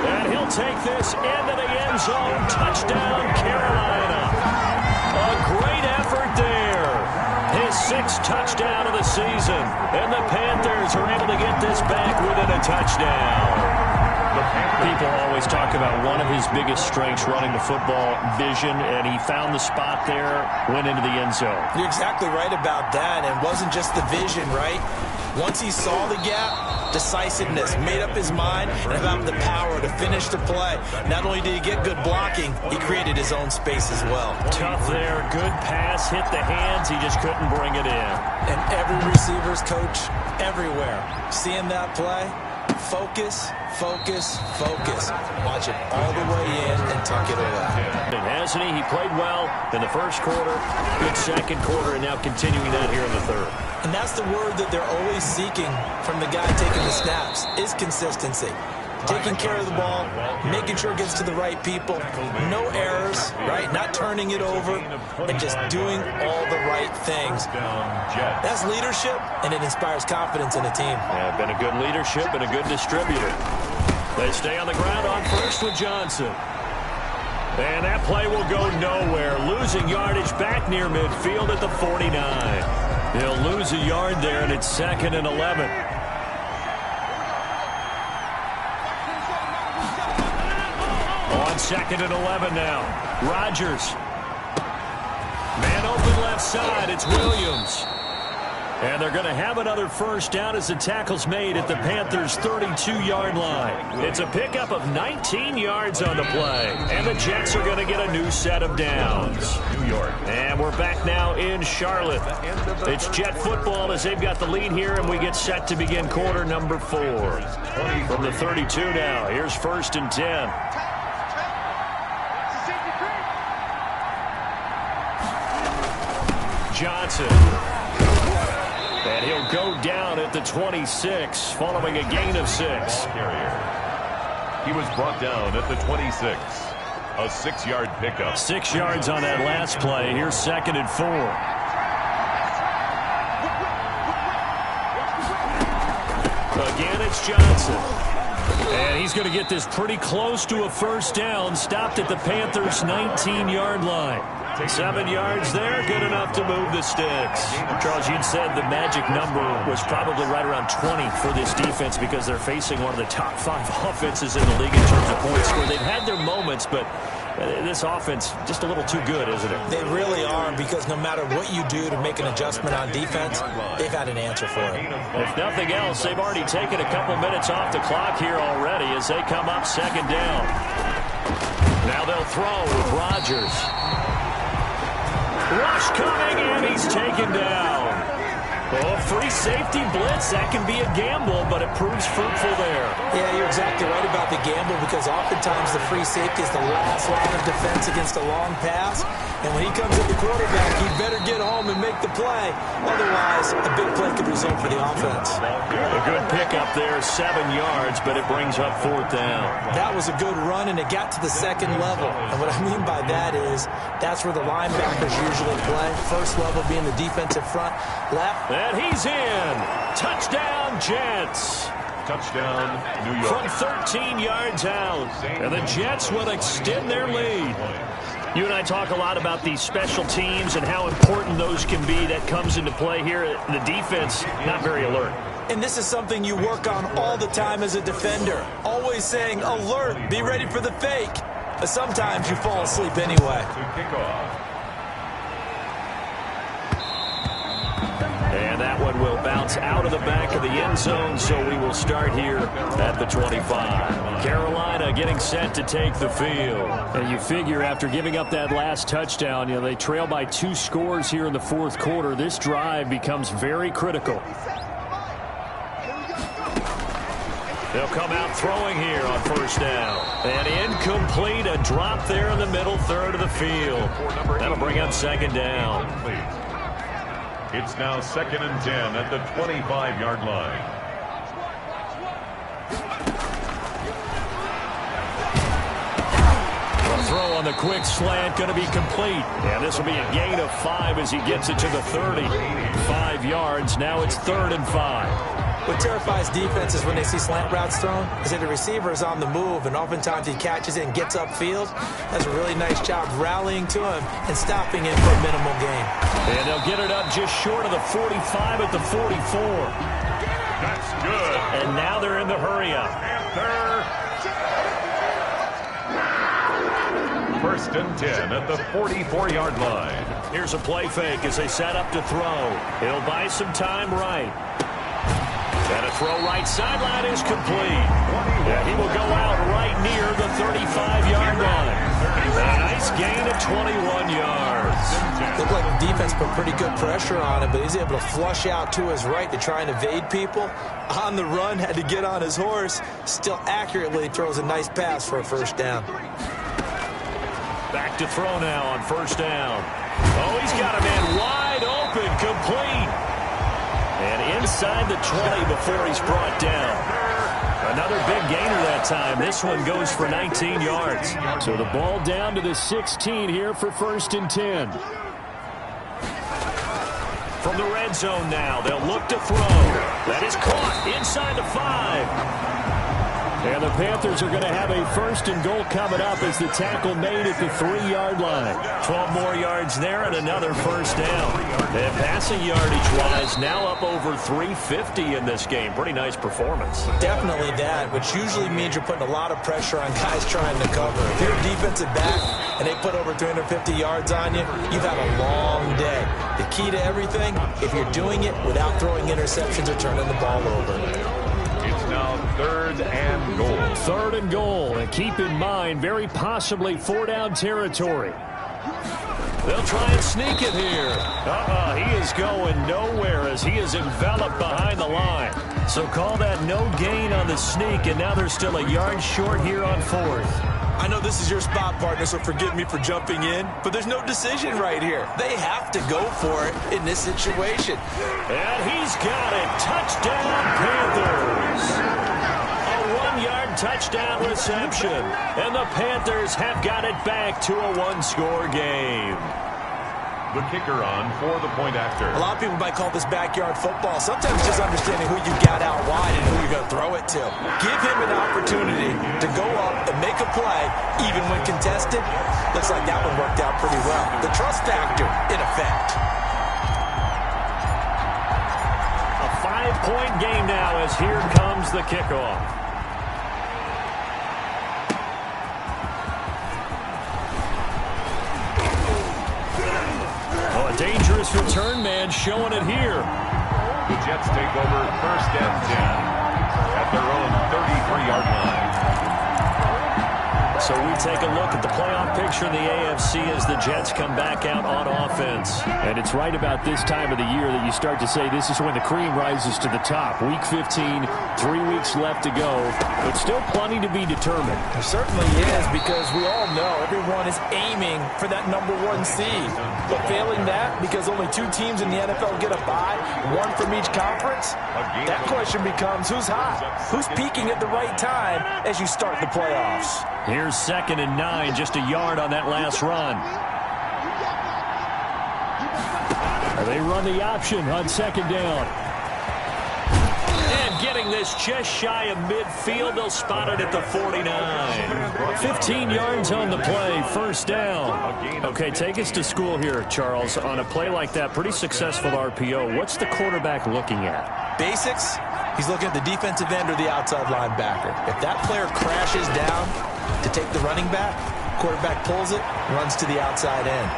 And he'll take this into the end zone. Touchdown, Carolina. A great effort there. His 6th touchdown of the season. And the Panthers are able to get this back within a touchdown. People always talk about one of his biggest strengths running the football, vision, and he found the spot there, went into the end zone. You're exactly right about that, and it wasn't just the vision, right? Once he saw the gap, decisiveness, made up his mind, and about the power to finish the play. Not only did he get good blocking, he created his own space as well. Tough there, good pass, hit the hands, he just couldn't bring it in. And every receiver's coach everywhere, seeing that play, focus, focus, focus. Watch it all the way in and tuck it away. And hasn't he? He played well in the first quarter, good second quarter, and now continuing that here in the third. And that's the word that they're always seeking from the guy taking the snaps, is consistency. Taking care of the ball, making sure it gets to the right people, no errors, right? Not turning it over, and just doing all the right things. That's leadership, and it inspires confidence in a team. Yeah, been a good leadership and a good distributor. They stay on the ground on first with Johnson. And that play will go nowhere. Losing yardage back near midfield at the 49. He'll lose a yard there, and it's 2nd and 11. On 2nd and 11 now. Rodgers. Man open left side. It's Williams. And they're going to have another first down as the tackle's made at the Panthers' 32-yard line. It's a pickup of 19 yards on the play. And the Jets are going to get a new set of downs. New York. And we're back now in Charlotte. It's Jet football as they've got the lead here, and we get set to begin quarter number 4. From the 32 now, here's 1st and 10. Johnson. And he'll go down at the 26 following a gain of 6. He was brought down at the 26. A 6-yard pickup. 6 yards on that last play. Here's 2nd and 4. Again, it's Johnson. And he's going to get this pretty close to a first down. Stopped at the Panthers' 19-yard line. 7 yards there, good enough to move the sticks. Charles, you'd said the magic number was probably right around 20 for this defense because they're facing one of the top 5 offenses in the league in terms of points scored. They've had their moments, but this offense just a little too good, isn't it? They really are, because no matter what you do to make an adjustment on defense, they've had an answer for it. If nothing else, they've already taken a couple minutes off the clock here already as they come up 2nd down. Now they'll throw with Rodgers. Rush coming, and he's taken down. Oh, free safety blitz. That can be a gamble, but it proves fruitful there. Yeah, you're exactly right about the gamble, because oftentimes the free safety is the last line of defense against a long pass. And when he comes at the quarterback, he better get home and make the play. Otherwise, a big play could result for the offense. A good pickup there, 7 yards, but it brings up 4th down. That was a good run, and it got to the 2nd level. And what I mean by that is that's where the linebackers usually play. First level being the defensive front left. And he's in. Touchdown, Jets. Touchdown, New York. From 13 yards out. And the Jets will extend their lead. You and I talk a lot about these special teams and how important those can be. That comes into play here. The defense, not very alert. And this is something you work on all the time as a defender. Always saying, alert, be ready for the fake. But sometimes you fall asleep anyway. To kick off. And that one will bounce out of the back of the end zone, so we will start here at the 25. Carolina getting set to take the field. And you figure after giving up that last touchdown, they trail by 2 scores here in the 4th quarter. This drive becomes very critical. They'll come out throwing here on 1st down. And incomplete, a drop there in the middle third of the field. That'll bring up 2nd down. It's now 2nd and 10 at the 25-yard line. The throw on the quick slant going to be complete. And this will be a gain of 5 as he gets it to the 30. 5 yards. Now it's 3rd and 5. What terrifies defenses when they see slant routes thrown is that the receiver is on the move, and oftentimes he catches it and gets upfield. Does a really nice job rallying to him and stopping him for a minimal gain. And they'll get it up just short of the 45 at the 44. That's good. And now they're in the hurry-up. First and 10 at the 44-yard line. Here's a play fake as they set up to throw. He'll buy some time right. And a throw right sideline is complete. And he will go out right near the 35-yard line. A nice gain of 21 yards. Looked like the defense put pretty good pressure on him, but he's able to flush out to his right to try and evade people. On the run, had to get on his horse. Still accurately throws a nice pass for a 1st down. Back to throw now on 1st down. Oh, he's got a man wide open, complete. And inside the 20 before he's brought down. Another big gainer that time. This one goes for 19 yards. So the ball down to the 16 here for 1st and 10. From the red zone now, they'll look to throw. That is caught inside the 5. And the Panthers are going to have a 1st and goal coming up as the tackle made at the 3-yard line. 12 more yards there and another 1st down. And passing yardage-wise, now up over 350 in this game. Pretty nice performance. Definitely that, which usually means you're putting a lot of pressure on guys trying to cover. If you're a defensive back and they put over 350 yards on you, you've had a long day. The key to everything, if you're doing it without throwing interceptions or turning the ball over. Now 3rd and goal. 3rd and goal. And keep in mind, very possibly 4-down territory. They'll try and sneak it here. He is going nowhere as he is enveloped behind the line. So call that no gain on the sneak, and now they're still a yard short here on 4th. I know this is your spot, partner, so forgive me for jumping in, but there's no decision right here. They have to go for it in this situation. And he's got it. Touchdown, Panthers. A 1-yard touchdown reception. And the Panthers have got it back to a one-score game. The kicker on for the point after. A lot of people might call this backyard football. Sometimes just understanding who you got out wide and who you're going to throw it to. Give him an opportunity to go up and make a play, even when contested. Looks like that one worked out pretty well. The trust factor in effect. A 5-point game now as here comes the kickoff. Dangerous return man showing it here. The Jets take over 1st and 10 at their own 33-yard line. So we take a look at the playoff picture in the AFC as the Jets come back out on offense. And it's right about this time of the year that you start to say this is when the cream rises to the top. Week 15, 3 weeks left to go, but still plenty to be determined. There certainly is, because we all know everyone is aiming for that #1 seed. But failing that, because only 2 teams in the NFL get a bye, 1 from each conference, that question becomes who's hot? Who's peaking at the right time as you start the playoffs? Here's 2nd and 9, just a yard on that last run. They run the option on 2nd down. And getting this just shy of midfield, they'll spot it at the 49. 15 yards on the play, 1st down. Okay, take us to school here, Charles. On a play like that, pretty successful RPO. What's the quarterback looking at? Basics, he's looking at the defensive end or the outside linebacker. If that player crashes down to take the running back, quarterback pulls it, runs to the outside end.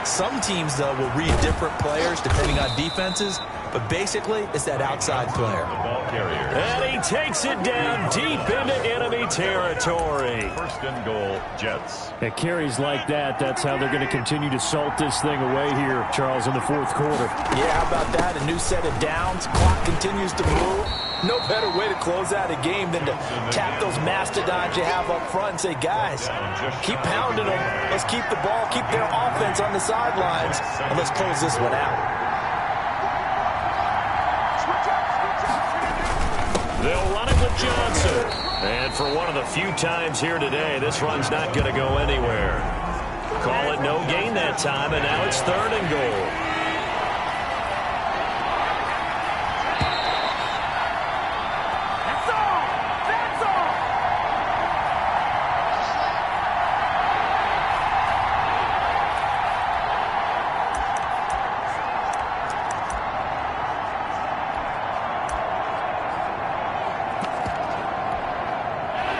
Some teams, though, will read different players depending on defenses, but basically it's that outside player. The ball carrier. And he takes it down deep into enemy territory. 1st and goal, Jets. At carries like that, that's how they're going to continue to salt this thing away here, Charles, in the 4th quarter. Yeah, how about that? A new set of downs. Clock continues to move. No better way to close out a game than to cap those mastodons you have up front and say, guys, keep pounding them. Let's keep the ball, keep their offense on the sidelines, and let's close this one out. They'll run it with Johnson. And for one of the few times here today, this run's not going to go anywhere. Call it no gain that time, and now it's 3rd and goal.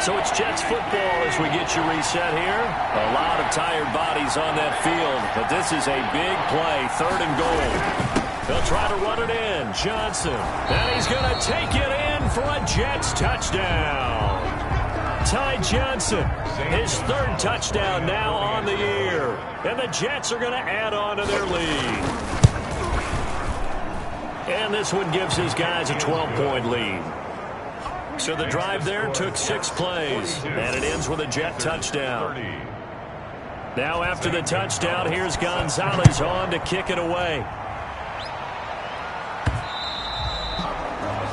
So it's Jets football as we get you reset here. A lot of tired bodies on that field, but this is a big play, 3rd and goal. They'll try to run it in. Johnson, and he's going to take it in for a Jets touchdown. Ty Johnson, his 3rd touchdown now on the year. And the Jets are going to add on to their lead. And this one gives his guys a 12-point lead. So the drive there took 6 plays, and it ends with a Jet touchdown. Now after the touchdown, here's Gonzalez on to kick it away.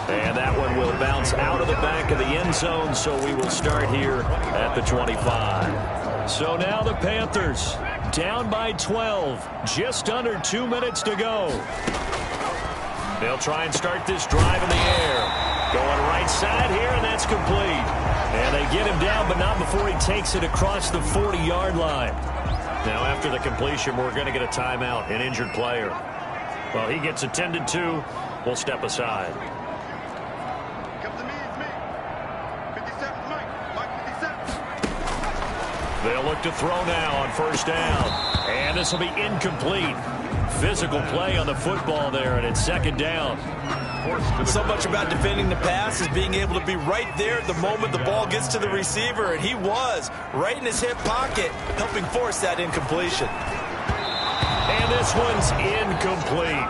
And that one will bounce out of the back of the end zone, so we will start here at the 25. So now the Panthers down by 12, just under 2 minutes to go. They'll try and start this drive in the air. Going right side here, and that's complete. And they get him down, but not before he takes it across the 40-yard line. Now, after the completion, we're going to get a timeout, an injured player. Well, he gets attended to. We'll step aside. They'll look to throw now on 1st down. And this will be incomplete. Physical play on the football there, and it's 2nd down. So much about defending the pass is being able to be right there at the moment the ball gets to the receiver, and he was right in his hip pocket, helping force that incompletion. And this one's incomplete.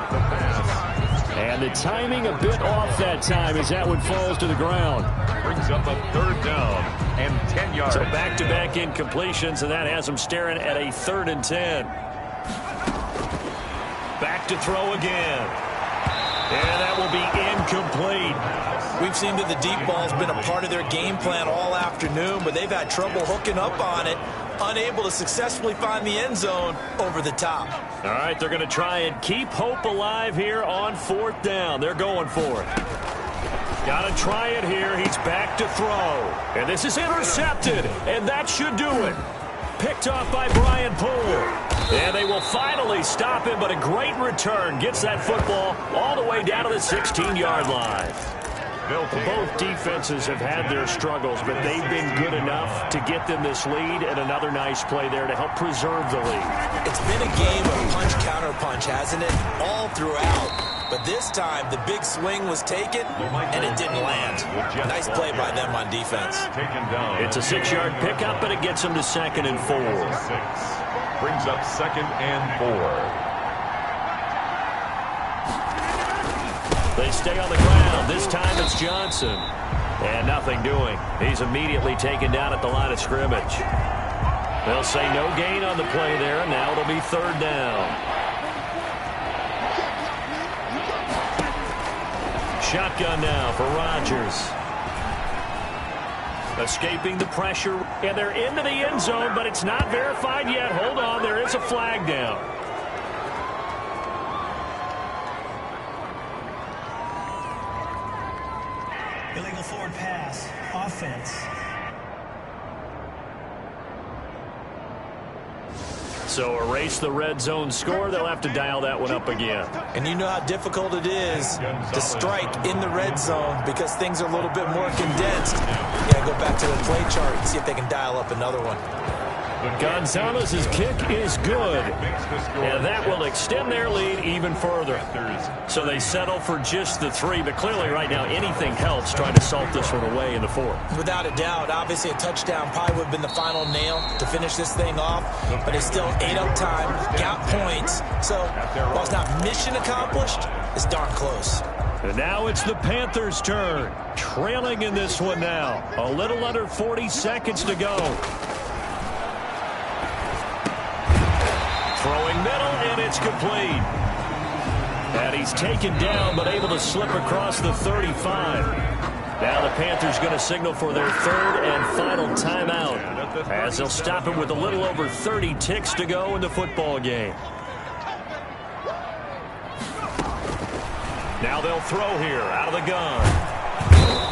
And the timing a bit off that time as that one falls to the ground. Brings up a 3rd down and 10 yards. So back-to-back incompletions, and that has him staring at a 3rd and 10. Back to throw again. And that will be incomplete. We've seen that the deep ball's been a part of their game plan all afternoon, but they've had trouble hooking up on it, unable to successfully find the end zone over the top. All right, they're going to try and keep hope alive here on 4th down. They're going for it. Got to try it here. He's back to throw. And this is intercepted, and that should do it. Picked off by Brian Poole. And they will finally stop him, but a great return. Gets that football all the way down to the 16-yard line. Both defenses have had their struggles, but they've been good enough to get them this lead, and another nice play there to help preserve the lead. It's been a game of punch-counter-punch, hasn't it? All throughout. But this time, the big swing was taken, and it didn't land. Nice play by them on defense. It's a 6-yard pickup, and it gets them to 2nd and 4. Brings up 2nd and 4. They stay on the ground. This time it's Johnson. And nothing doing. He's immediately taken down at the line of scrimmage. They'll say no gain on the play there. Now it'll be 3rd down. Shotgun now for Rodgers. Escaping the pressure, and they're into the end zone, but it's not verified yet. Hold on, there is a flag down. Illegal forward pass, offense. So erase the red zone score. They'll have to dial that one up again. And you know how difficult it is to strike in the red zone because things are a little bit more condensed. You got to go back to the play chart and see if they can dial up another one. Gonzalez's kick is good, and that will extend their lead even further. So they settle for just the 3, but clearly right now anything helps trying to salt this one away in the 4th. Without a doubt, obviously a touchdown probably would have been the final nail to finish this thing off, but it's still ate up time, got points, so while it's not mission accomplished, it's darn close. And now it's the Panthers' turn, trailing in this one now. A little under 40 seconds to go. Throwing middle, and it's complete. And he's taken down, but able to slip across the 35. Now the Panthers going to signal for their 3rd and final timeout, as they'll stop him with a little over 30 ticks to go in the football game. Now they'll throw here out of the gun.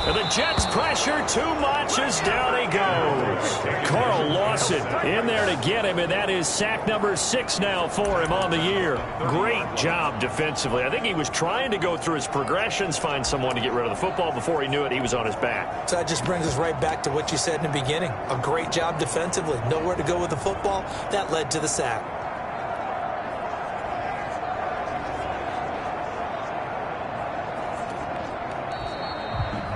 And the Jets pressure too much as down he goes. Carl Lawson in there to get him, and that is sack number 6 now for him on the year. Great job defensively. I think he was trying to go through his progressions, find someone to get rid of the football. Before he knew it, he was on his back. So that just brings us right back to what you said in the beginning. A great job defensively. Nowhere to go with the football. That led to the sack.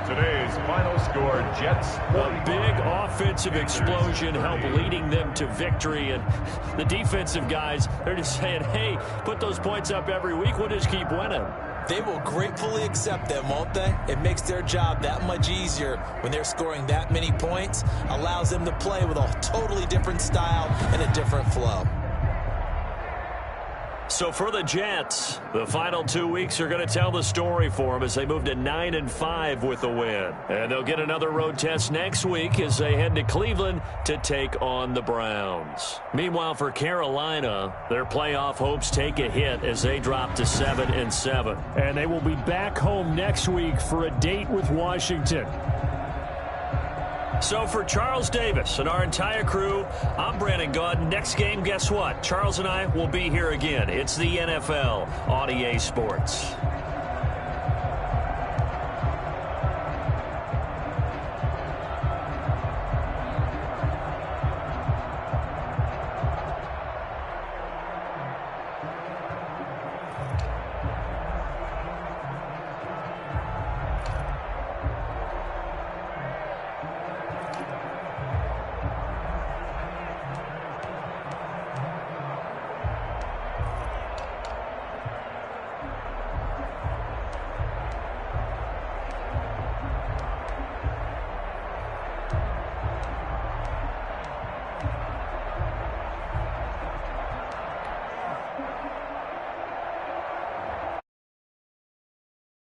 Today's final score, Jets. A big offensive explosion helped leading them to victory. And the defensive guys, they're just saying, hey, put those points up every week. We'll just keep winning. They will gratefully accept them, won't they? It makes their job that much easier when they're scoring that many points. Allows them to play with a totally different style and a different flow. So for the Jets, the final 2 weeks are going to tell the story for them as they move to 9-5 with a win. And they'll get another road test next week as they head to Cleveland to take on the Browns. Meanwhile, for Carolina, their playoff hopes take a hit as they drop to 7-7. And they will be back home next week for a date with Washington. So for Charles Davis and our entire crew, I'm Brandon Gaudin. Next game, guess what? Charles and I will be here again. It's the NFL on EA Sports.